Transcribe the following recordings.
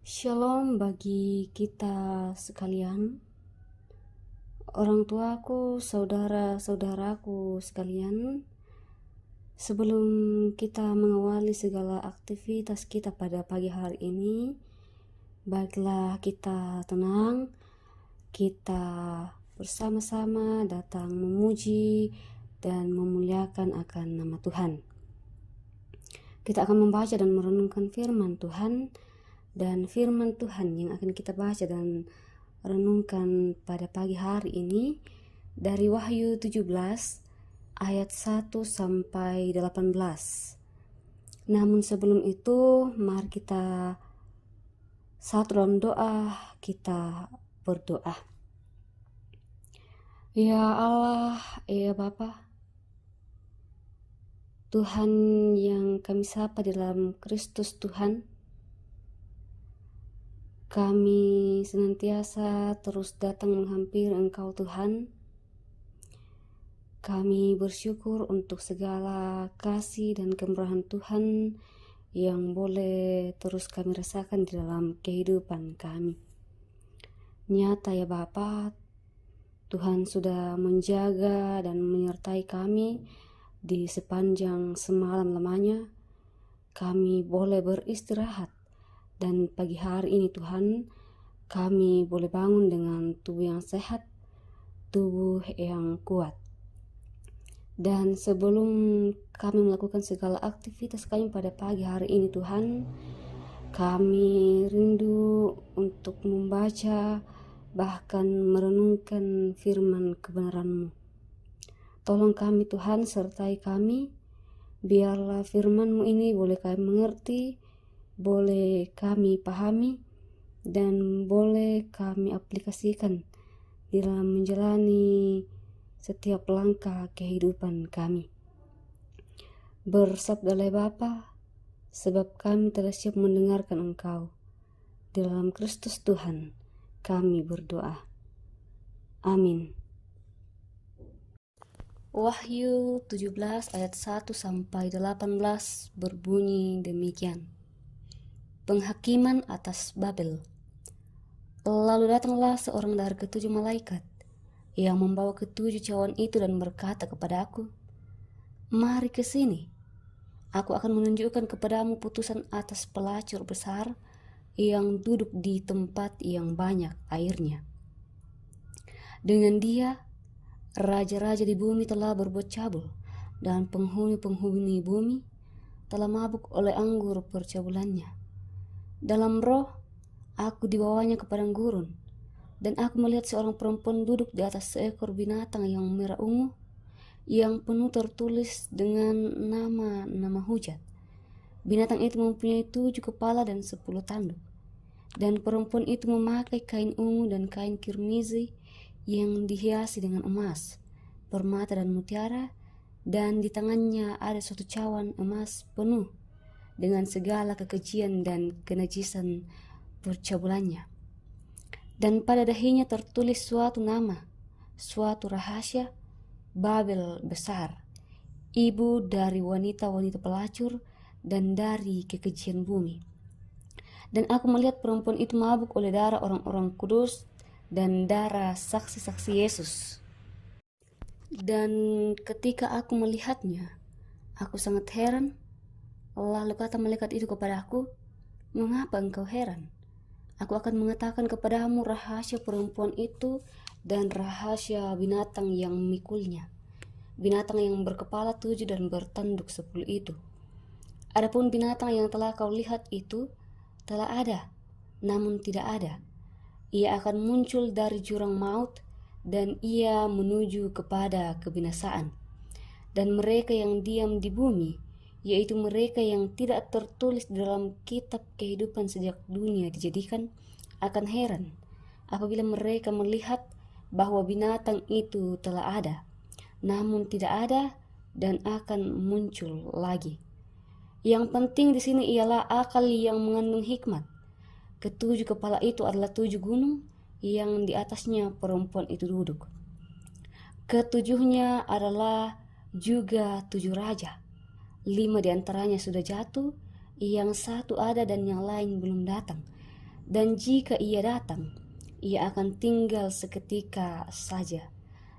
Shalom bagi kita sekalian, orang tuaku, saudara-saudaraku sekalian. Sebelum kita mengawali segala aktivitas kita pada pagi hari ini, baiklah kita tenang, kita bersama-sama datang memuji dan memuliakan akan nama Tuhan. Kita akan membaca dan merenungkan firman Tuhan. Dan firman Tuhan yang akan kita baca dan renungkan pada pagi hari ini dari Wahyu 17 ayat 1 sampai 18. Namun sebelum itu mari kita satu dalam doa, kita berdoa. Ya Allah, ya Bapa, Tuhan yang kami sapa di dalam Kristus Tuhan, kami senantiasa terus datang menghampiri Engkau Tuhan. Kami bersyukur untuk segala kasih dan kemurahan Tuhan yang boleh terus kami rasakan di dalam kehidupan kami. Nyata ya Bapa, Tuhan sudah menjaga dan menyertai kami di sepanjang semalam lamanya. Kami boleh beristirahat. Dan pagi hari ini Tuhan, kami boleh bangun dengan tubuh yang sehat, tubuh yang kuat. Dan sebelum kami melakukan segala aktivitas kami pada pagi hari ini Tuhan, kami rindu untuk membaca bahkan merenungkan firman kebenaran-Mu. Tolong kami Tuhan, sertai kami, biarlah firman-Mu ini boleh kami mengerti, boleh kami pahami, dan boleh kami aplikasikan di dalam menjalani setiap langkah kehidupan kami. Bersabdalah Bapa, sebab kami telah siap mendengarkan Engkau. Di dalam Kristus Tuhan kami berdoa. Amin. Wahyu 17 ayat 1 sampai 18 berbunyi demikian. Penghakiman atas Babel. Lalu datanglah seorang dari ketujuh malaikat yang membawa ketujuh cawan itu dan berkata kepada aku, "Mari ke sini. Aku akan menunjukkan kepadamu putusan atas pelacur besar yang duduk di tempat yang banyak airnya. Dengan dia, raja-raja di bumi telah berbuat cabul, dan penghuni-penghuni bumi telah mabuk oleh anggur percabulannya. Dalam roh, aku dibawanya ke padang gurun, dan aku melihat seorang perempuan duduk di atas seekor binatang yang merah ungu, yang penuh tertulis dengan nama-nama hujat. Binatang itu mempunyai 7 kepala dan 10 tanduk, dan perempuan itu memakai kain ungu dan kain kirmizi yang dihiasi dengan emas, permata dan mutiara, dan di tangannya ada suatu cawan emas penuh dengan segala kekejian dan kenajisan percabulannya. Dan pada dahinya tertulis suatu nama, suatu rahasia, Babel besar, ibu dari wanita-wanita pelacur dan dari kekejian bumi. Dan aku melihat perempuan itu mabuk oleh darah orang-orang kudus dan darah saksi-saksi Yesus. Dan ketika aku melihatnya, aku sangat heran. Lalu kata malaikat itu kepadaku, "Mengapa engkau heran? Aku akan mengatakan kepadamu rahasia perempuan itu dan rahasia binatang yang memikulnya, binatang yang berkepala 7 dan bertanduk 10 itu. Adapun binatang yang telah kau lihat itu telah ada, namun tidak ada. Ia akan muncul dari jurang maut, dan ia menuju kepada kebinasaan. Dan mereka yang diam di bumi, yaitu mereka yang tidak tertulis dalam kitab kehidupan sejak dunia dijadikan, akan heran apabila mereka melihat bahwa binatang itu telah ada, namun tidak ada dan akan muncul lagi. Yang penting di sini ialah akal yang mengandung hikmat. Ketujuh kepala itu adalah 7 gunung yang di atasnya perempuan itu duduk. Ketujuhnya adalah juga 7 raja. 5 di antaranya sudah jatuh, yang 1 ada dan yang lain belum datang. Dan jika ia datang, ia akan tinggal seketika saja.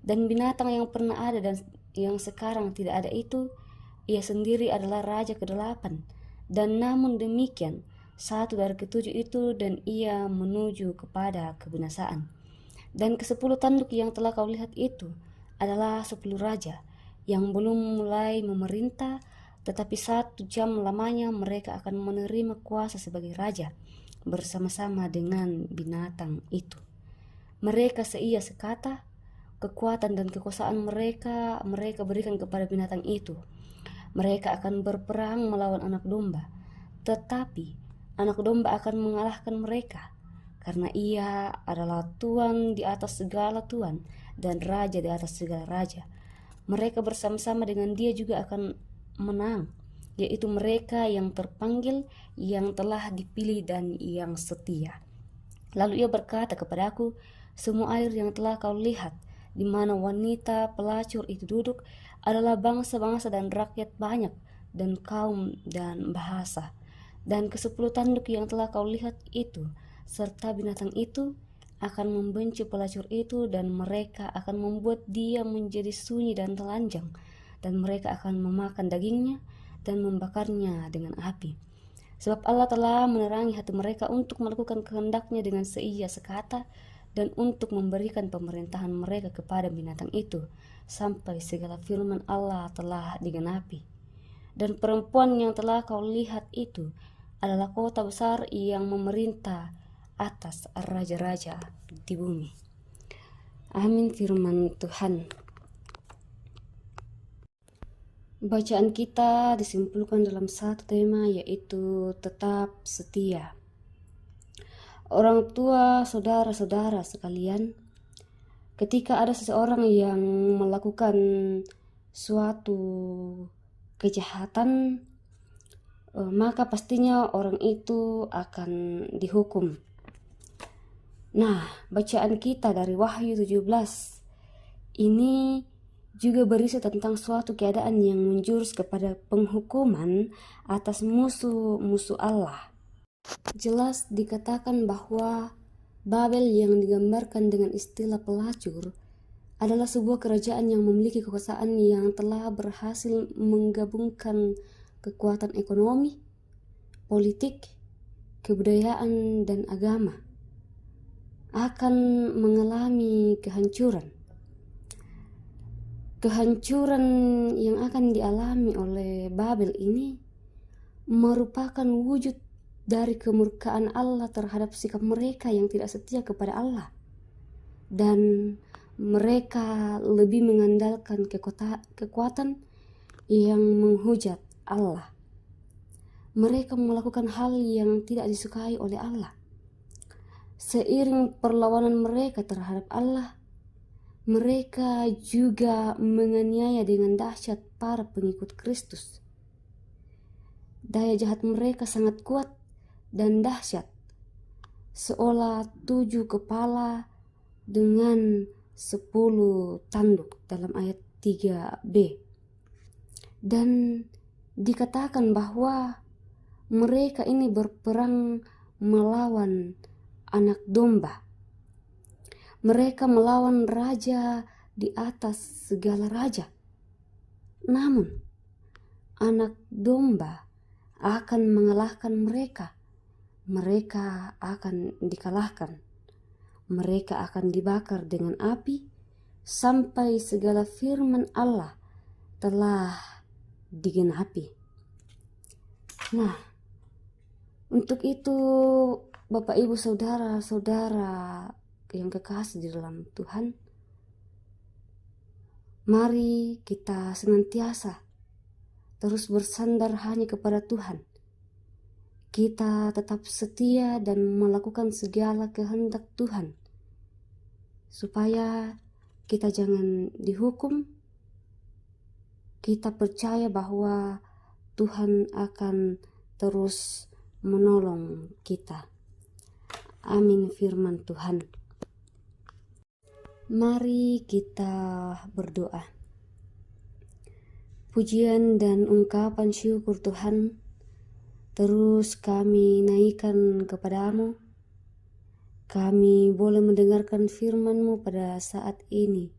Dan binatang yang pernah ada dan yang sekarang tidak ada itu, ia sendiri adalah raja ke-8. Dan namun demikian, satu dari ke-7 itu dan ia menuju kepada kebinasaan. Dan ke-10 tanduk yang telah kau lihat itu adalah 10 raja yang belum mulai memerintah, tetapi 1 jam lamanya mereka akan menerima kuasa sebagai raja bersama-sama dengan binatang itu. Mereka seia sekata, kekuatan dan kekuasaan mereka berikan kepada binatang itu. Mereka akan berperang melawan anak domba, tetapi anak domba akan mengalahkan mereka, karena ia adalah Tuan di atas segala tuan dan raja di atas segala raja. Mereka bersama-sama dengan dia juga akan menang, yaitu mereka yang terpanggil, yang telah dipilih dan yang setia. Lalu ia berkata kepadaku, semua air yang telah kau lihat, di mana wanita pelacur itu duduk, adalah bangsa-bangsa dan rakyat banyak, dan kaum dan bahasa. Dan ke-10 tanduk yang telah kau lihat itu, serta binatang itu, akan membenci pelacur itu, dan mereka akan membuat dia menjadi sunyi dan telanjang, dan mereka akan memakan dagingnya dan membakarnya dengan api. Sebab Allah telah menerangi hati mereka untuk melakukan kehendaknya dengan seia sekata, dan untuk memberikan pemerintahan mereka kepada binatang itu, sampai segala firman Allah telah digenapi. Dan perempuan yang telah kau lihat itu adalah kota besar yang memerintah atas raja-raja di bumi. Amin firman Tuhan. Bacaan kita disimpulkan dalam satu tema, yaitu tetap setia. Orang tua, saudara-saudara sekalian, ketika ada seseorang yang melakukan suatu kejahatan, maka pastinya orang itu akan dihukum. Nah, bacaan kita dari Wahyu 17 ini juga berisi tentang suatu keadaan yang menjurus kepada penghukuman atas musuh-musuh Allah. Jelas dikatakan bahwa Babel yang digambarkan dengan istilah pelacur adalah sebuah kerajaan yang memiliki kekuasaan yang telah berhasil menggabungkan kekuatan ekonomi, politik, kebudayaan, dan agama. Akan mengalami kehancuran. Kehancuran yang akan dialami oleh Babel ini merupakan wujud dari kemurkaan Allah terhadap sikap mereka yang tidak setia kepada Allah, dan mereka lebih mengandalkan kekuatan yang menghujat Allah. Mereka melakukan hal yang tidak disukai oleh Allah. Seiring perlawanan mereka terhadap Allah, mereka juga menganiaya dengan dahsyat para pengikut Kristus. Daya jahat mereka sangat kuat dan dahsyat, seolah 7 kepala dengan 10 tanduk dalam ayat 3b. Dan dikatakan bahwa mereka ini berperang melawan anak domba. Mereka melawan raja di atas segala raja. Namun, anak domba akan mengalahkan mereka. Mereka akan dikalahkan. Mereka akan dibakar dengan api sampai segala firman Allah telah digenapi. Nah, untuk itu Bapak Ibu saudara-saudara yang kekasih di dalam Tuhan, mari kita senantiasa terus bersandar hanya kepada Tuhan. Kita tetap setia dan melakukan segala kehendak Tuhan, supaya kita jangan dihukum. Kita percaya bahwa Tuhan akan terus menolong kita. Amin firman Tuhan. Mari kita berdoa. Pujian dan ungkapan syukur Tuhan terus kami naikkan kepadamu, kami boleh mendengarkan firman-Mu pada saat ini.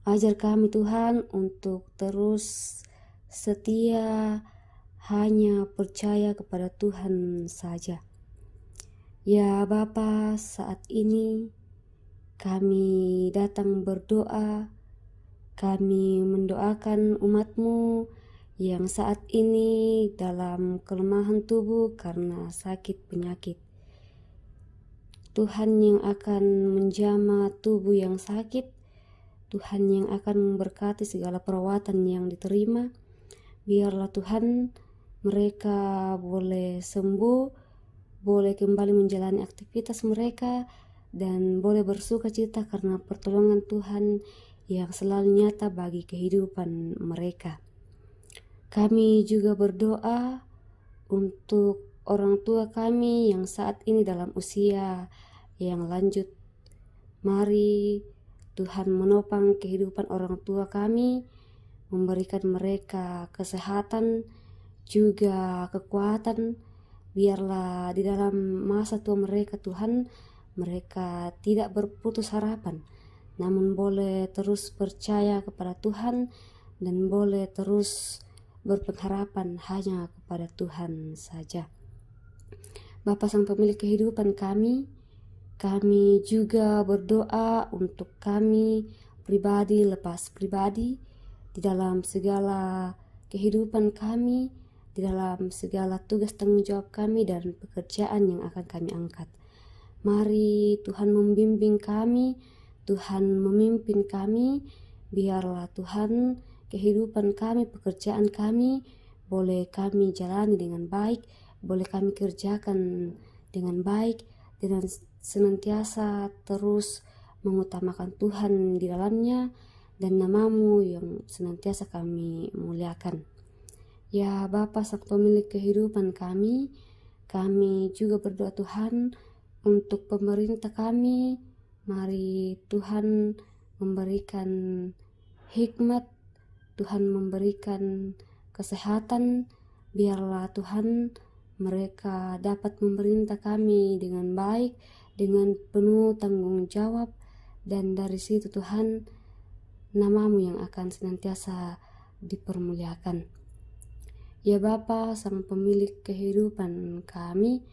Ajar kami Tuhan untuk terus setia hanya percaya kepada Tuhan saja. Ya Bapa, saat ini kami datang berdoa, kami mendoakan umat-Mu yang saat ini dalam kelemahan tubuh karena sakit penyakit. Tuhan yang akan menjamah tubuh yang sakit, Tuhan yang akan memberkati segala perawatan yang diterima. Biarlah Tuhan mereka boleh sembuh, boleh kembali menjalani aktivitas mereka, dan boleh bersuka cita karena pertolongan Tuhan yang selalu nyata bagi kehidupan mereka. Kami juga berdoa untuk orang tua kami yang saat ini dalam usia yang lanjut. Mari Tuhan menopang kehidupan orang tua kami, memberikan mereka kesehatan, juga kekuatan. Biarlah di dalam masa tua mereka Tuhan, mereka tidak berputus harapan, namun boleh terus percaya kepada Tuhan dan boleh terus berpengharapan hanya kepada Tuhan saja. Bapa Sang Pemilik kehidupan kami juga berdoa untuk kami pribadi lepas pribadi di dalam segala kehidupan kami, di dalam segala tugas tanggung jawab kami dan pekerjaan yang akan kami angkat. Mari Tuhan membimbing kami, Tuhan memimpin kami. Biarlah Tuhan kehidupan kami, pekerjaan kami boleh kami jalani dengan baik, boleh kami kerjakan dengan baik, dengan senantiasa terus mengutamakan Tuhan di dalamnya dan nama-Mu yang senantiasa kami muliakan. Ya Bapa Sang Pemilik kehidupan kami juga berdoa Tuhan untuk pemerintah kami. Mari Tuhan memberikan hikmat, Tuhan memberikan kesehatan. Biarlah Tuhan mereka dapat memerintah kami dengan baik, dengan penuh tanggung jawab, dan dari situ Tuhan nama-Mu yang akan senantiasa dipermuliakan. Ya Bapa Sang Pemilik kehidupan kami,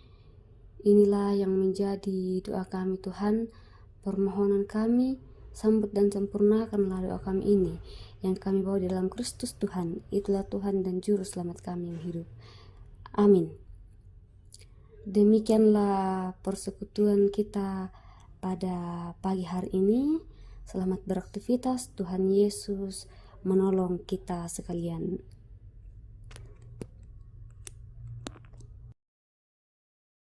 inilah yang menjadi doa kami Tuhan, permohonan kami, sambut dan sempurnakanlah doa kami ini yang kami bawa di dalam Kristus Tuhan. Itulah Tuhan dan Juru Selamat kami yang hidup. Amin. Demikianlah persekutuan kita pada pagi hari ini. Selamat beraktivitas, Tuhan Yesus menolong kita sekalian.